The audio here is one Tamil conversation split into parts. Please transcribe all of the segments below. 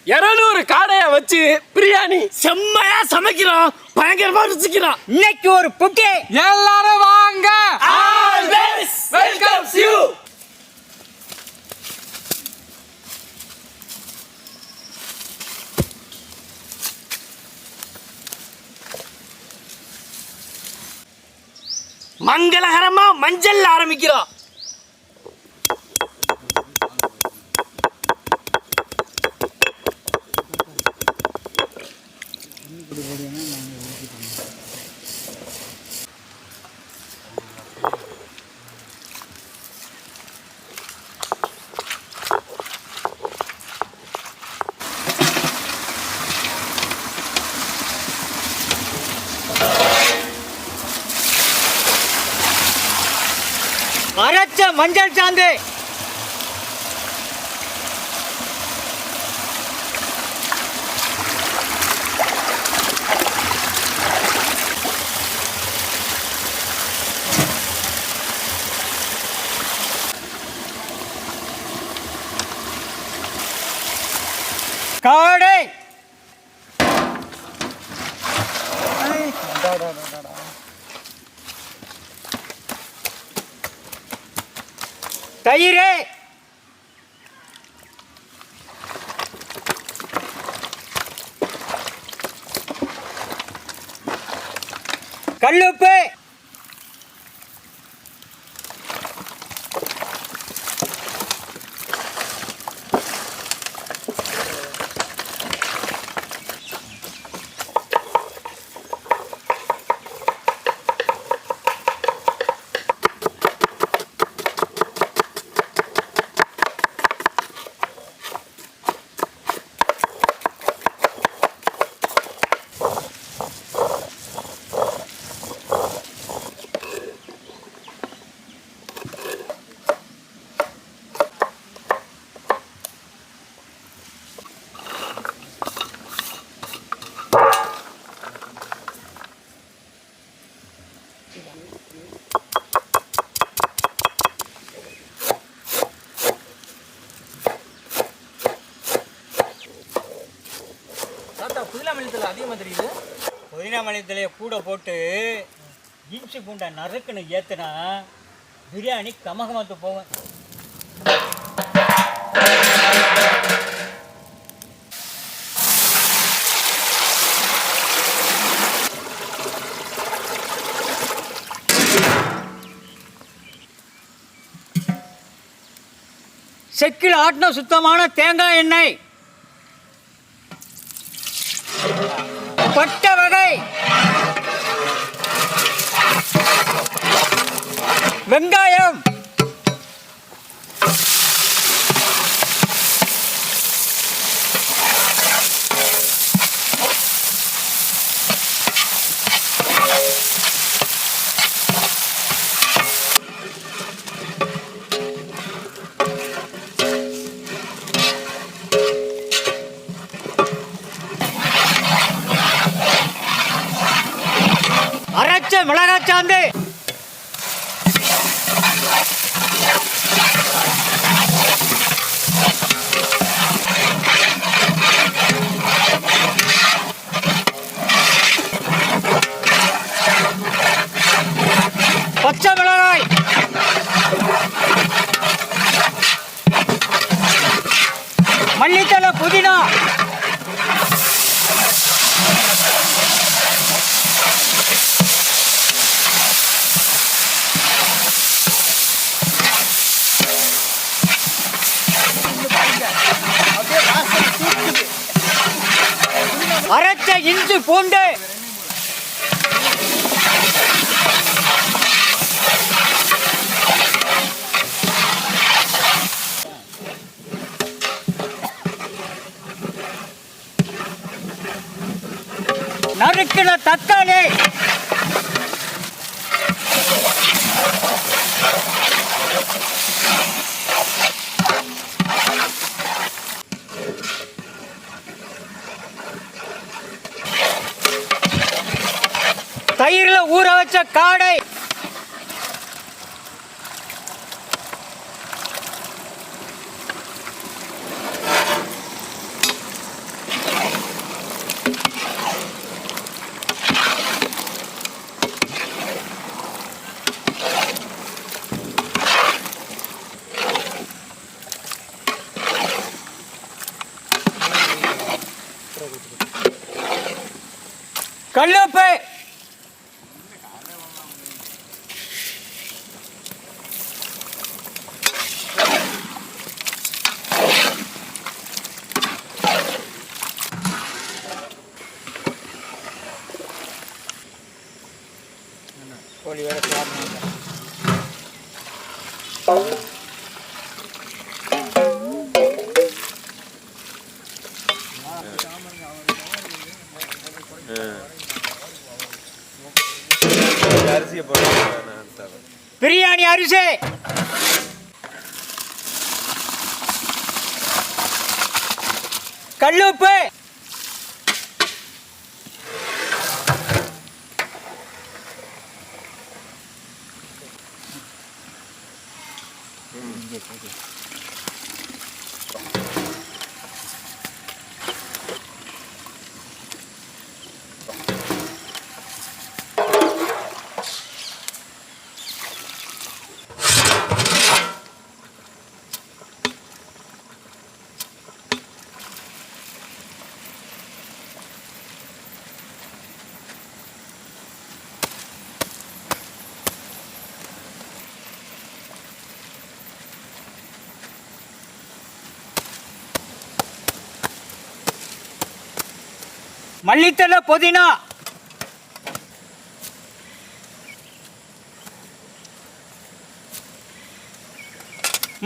200 காடைய வச்சு பிரியாணி செம்மையா சமைக்கிறோம், பயங்கரமா ருசிக்கிறோம். இன்னைக்கு ஒரு புட்டி, எல்லாரும் வாங்க. Always welcomes you. மங்களகரமா மஞ்சள் ஆரம்பிக்கிறோம். அரைச்ச மஞ்சள் சாந்து, காடை, தயிர், கல்லுப்பு, புதினா மல்லித்தலையை கூட போட்டு இஞ்சி பூண்டை நறுக்குன்னு ஏற்றுனா பிரியாணி கமகமத்து போகும். செக்கில் ஆட்டின சுத்தமான தேங்காய் எண்ணெய், பட்டை வகை, வெங்காயம், அரைச்ச மிளகாய் சாந்து, பச்சை மிளகாய், மல்லித்தலை, புதினா, அரைச்ச இஞ்சி பூண்டு, நறுக்கின தக்காளி, தயிரில் ஊற வச்ச காடை, கல்லுப்பு, கோழி வேற சாப்பிடணும். அரிசியை போட்டு பிரியாணி அரிசி, கல்லுப்பு, மல்லித்தலை, புதினா,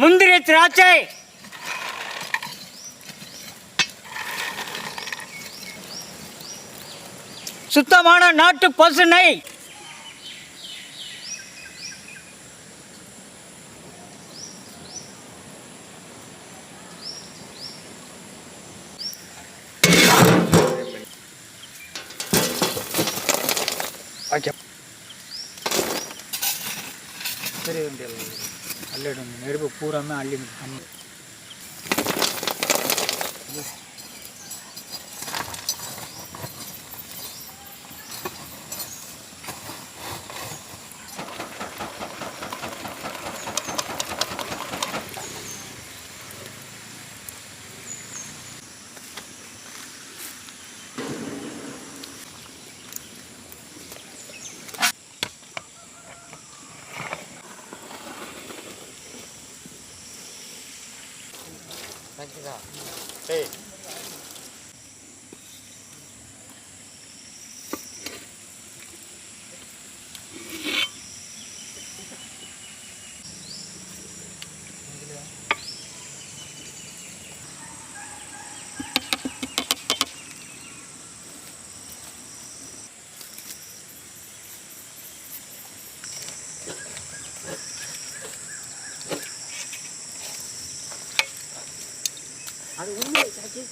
முந்திரி, திராட்சை, சுத்தமான நாட்டு பசு நெய், நெருப்பு பூராமே அள்ளி அள்ளி அது உண்மை சாச்சி.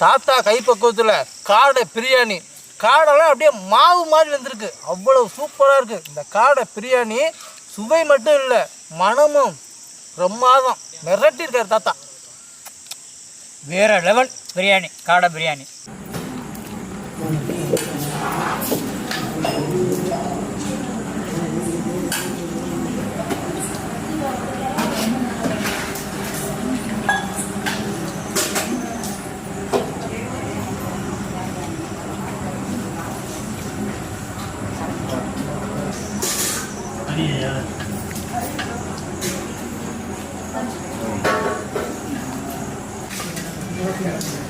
தாத்தா கைப்பக்குவத்தில் காடை பிரியாணி, காடெல்லாம் அப்படியே மாவு மாதிரி வந்திருக்கு, அவ்வளோ சூப்பராக இருக்குது. இந்த காடை பிரியாணி சுவை மட்டும் இல்லை, மனமும் பிரமாதம், மிரட்டியிருக்கார் தாத்தா. வேற லெவல் பிரியாணி, காடை பிரியாணி. Yeah.